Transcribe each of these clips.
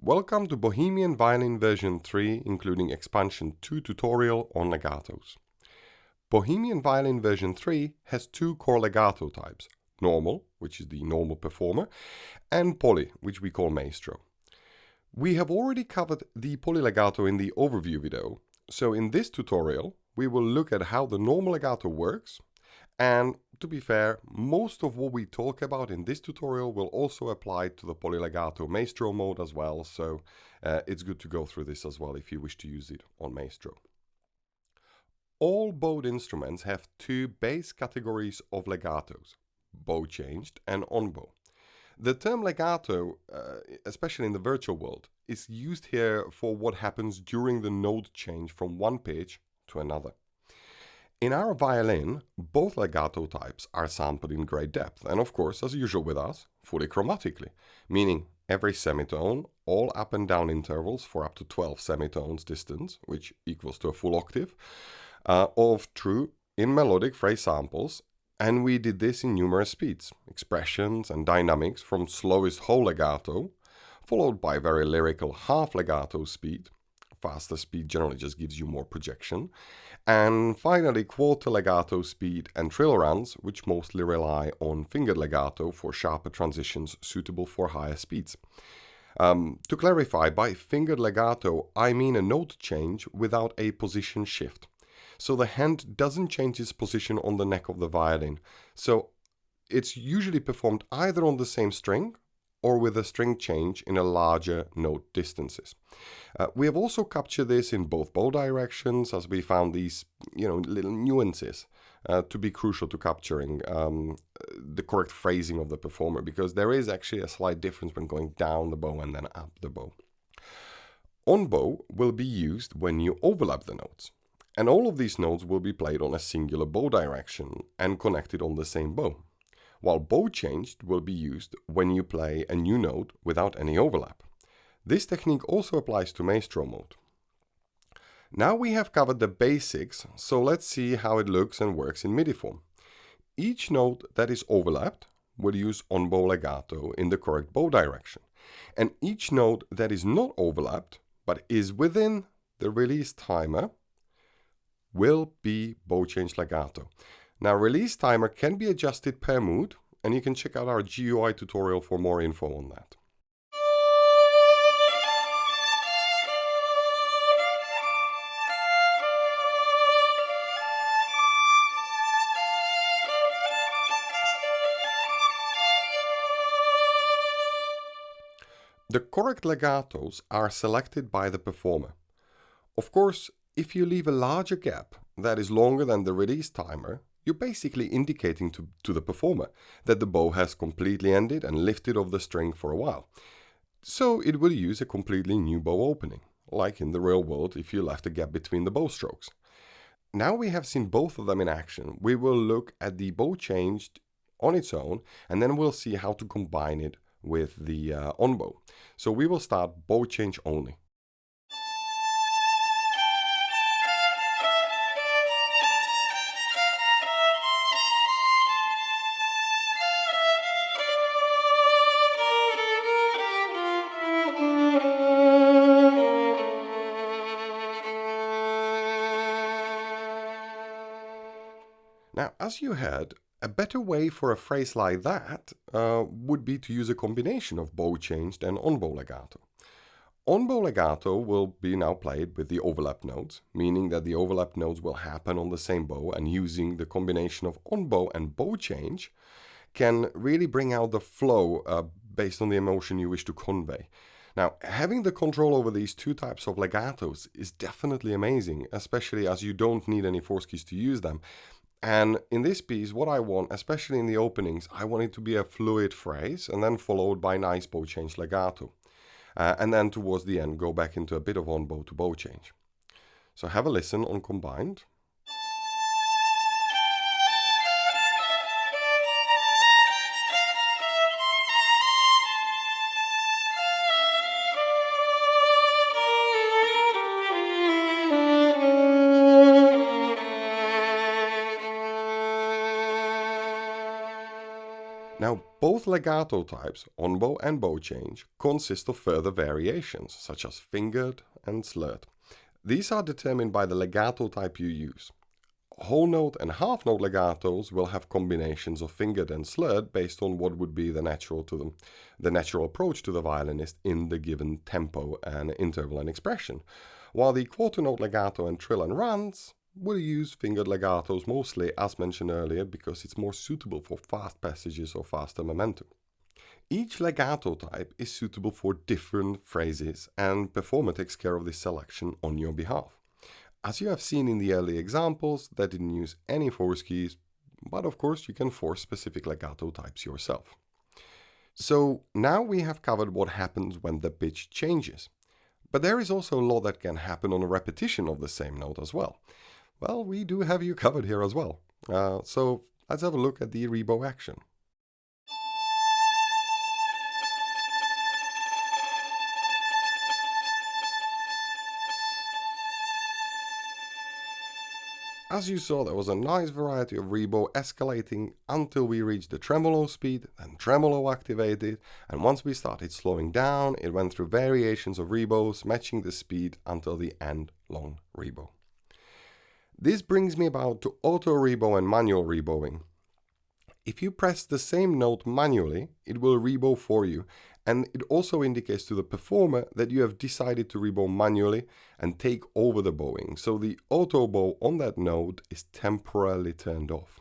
Welcome to Bohemian Violin version 3, including expansion 2 tutorial on legatos. Bohemian Violin version 3 has two core legato types, normal, which is the normal performer, and poly, which we call maestro. We have already covered the poly legato in the overview video, so in this tutorial we will look at how the normal legato works, and to be fair, most of what we talk about in this tutorial will also apply to the polylegato maestro mode as well, so it's good to go through this as well if you wish to use it on maestro. All bowed instruments have two base categories of legatos, bow changed and on bow. The term legato, especially in the virtual world, is used here for what happens during the note change from one pitch to another. In our violin, both legato types are sampled in great depth and, of course, as usual with us, fully chromatically, meaning every semitone, all up and down intervals for up to 12 semitones distance, which equals to a full octave, of true in melodic phrase samples, and we did this in numerous speeds, expressions and dynamics from slowest whole legato, followed by very lyrical half legato speed. Faster speed generally just gives you more projection. And finally, quarter legato speed and trill runs, which mostly rely on fingered legato for sharper transitions suitable for higher speeds. To clarify, by fingered legato, I mean a note change without a position shift. So the hand doesn't change its position on the neck of the violin. So it's usually performed either on the same string or with a string change in a larger note distances. We have also captured this in both bow directions, as we found these little nuances to be crucial to capturing the correct phrasing of the performer, because there is actually a slight difference when going down the bow and then up the bow. On bow will be used when you overlap the notes, and all of these notes will be played on a singular bow direction and connected on the same bow, while bow changed will be used when you play a new note without any overlap. This technique also applies to maestro mode. Now we have covered the basics, so let's see how it looks and works in MIDI form. Each note that is overlapped will use on bow legato in the correct bow direction, and each note that is not overlapped but is within the release timer will be bow change legato. Now, release timer can be adjusted per mood, and you can check out our GUI tutorial for more info on that. The correct legatos are selected by the performer. Of course, if you leave a larger gap that is longer than the release timer, you're basically indicating to the performer that the bow has completely ended and lifted off the string for a while. So it will use a completely new bow opening, like in the real world if you left a gap between the bow strokes. Now we have seen both of them in action, we will look at the bow changed on its own, and then we'll see how to combine it with the on bow. So we will start bow change only. Now, as you heard, a better way for a phrase like that would be to use a combination of bow changed and on bow legato. On bow legato will be now played with the overlap notes, meaning that the overlap notes will happen on the same bow, and using the combination of on bow and bow change can really bring out the flow based on the emotion you wish to convey. Now, having the control over these two types of legatos is definitely amazing, especially as you don't need any force keys to use them. And in this piece, what I want, especially in the openings, I want it to be a fluid phrase and then followed by nice bow change legato. And then towards the end, go back into a bit of on bow to bow change. So have a listen on combined. Now, Both legato types, on bow and bow change, consist of further variations, such as fingered and slurred. These are determined by the legato type you use. Whole note and half note legatos will have combinations of fingered and slurred based on what would be the natural approach to the violinist in the given tempo and interval and expression, while the quarter note legato and trill and runs will use fingered legatos mostly, as mentioned earlier, because it's more suitable for fast passages or faster momentum. Each legato type is suitable for different phrases, and Performer takes care of this selection on your behalf. As you have seen in the early examples, they didn't use any force keys, but of course you can force specific legato types yourself. So now we have covered what happens when the pitch changes. But there is also a lot that can happen on a repetition of the same note as well. Well, we do have you covered here as well. So let's have a look at the rebow action. As you saw, there was a nice variety of rebow escalating until we reached the tremolo speed, then tremolo activated, and once we started slowing down, it went through variations of rebows matching the speed until the end long rebow. This brings me about to auto rebow and manual rebowing. If you press the same note manually, it will rebow for you, and it also indicates to the performer that you have decided to rebow manually and take over the bowing, so the auto bow on that note is temporarily turned off.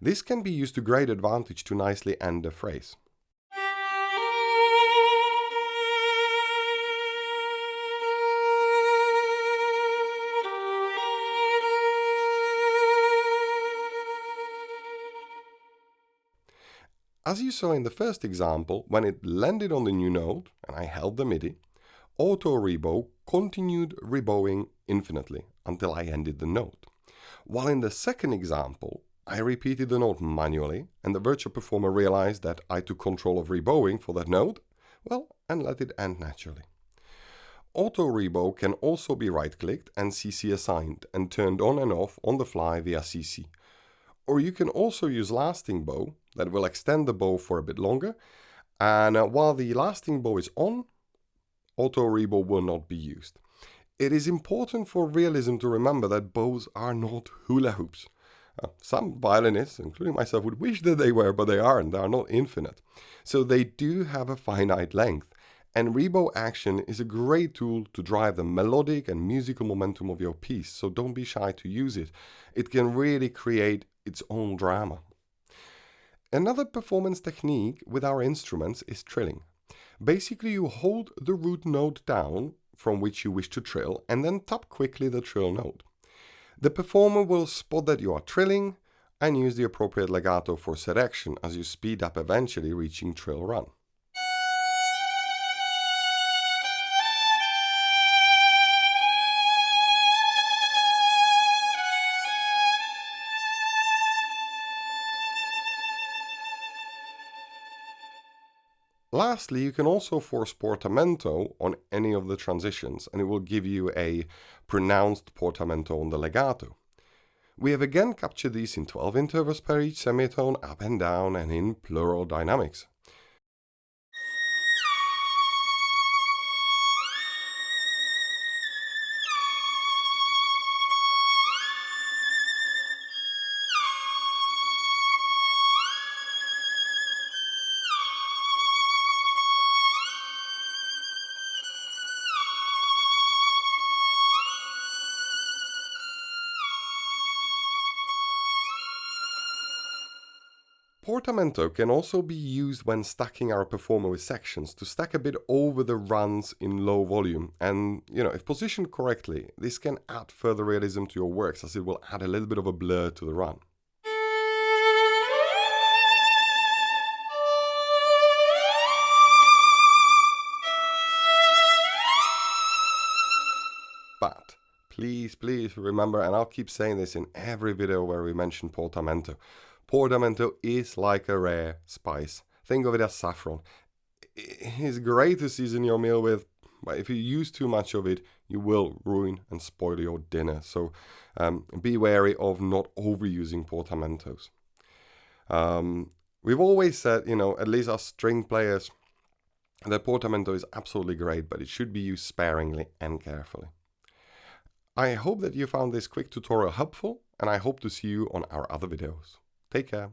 This can be used to great advantage to nicely end a phrase. As you saw in the first example, when it landed on the new note and I held the MIDI, auto rebow continued rebowing infinitely until I ended the note. While in the second example, I repeated the note manually and the virtual performer realized that I took control of rebowing for that note, well, and let it end naturally. Auto rebow can also be right-clicked and CC assigned and turned on and off on the fly via CC. Or you can also use lasting bow that will extend the bow for a bit longer, and while the lasting bow is on, auto rebow will not be used. It is important for realism to remember that bows are not hula hoops. Some violinists, including myself, would wish that they were, but they aren't. They are not infinite. So they do have a finite length, and rebow action is a great tool to drive the melodic and musical momentum of your piece, so don't be shy to use it. It can really create its own drama. Another performance technique with our instruments is trilling. Basically, you hold the root note down from which you wish to trill and then tap quickly the trill note. The performer will spot that you are trilling and use the appropriate legato for said action as you speed up, eventually reaching trill run. Lastly, you can also force Portamento on any of the transitions and it will give you a pronounced Portamento on the legato. We have again captured these in 12 intervals per each semitone, up and down, and in plural dynamics. Portamento can also be used when stacking our performer with sections to stack a bit over the runs in low volume, and if positioned correctly, this can add further realism to your works as it will add a little bit of a blur to the run. But please remember, and I'll keep saying this in every video where we mention Portamento, Portamento is like a rare spice. Think of it as saffron. It's great to season your meal with, but if you use too much of it, you will ruin and spoil your dinner. So be wary of not overusing Portamentos. We've always said, at least us string players, that Portamento is absolutely great, but it should be used sparingly and carefully. I hope that you found this quick tutorial helpful, and I hope to see you on our other videos. Take care.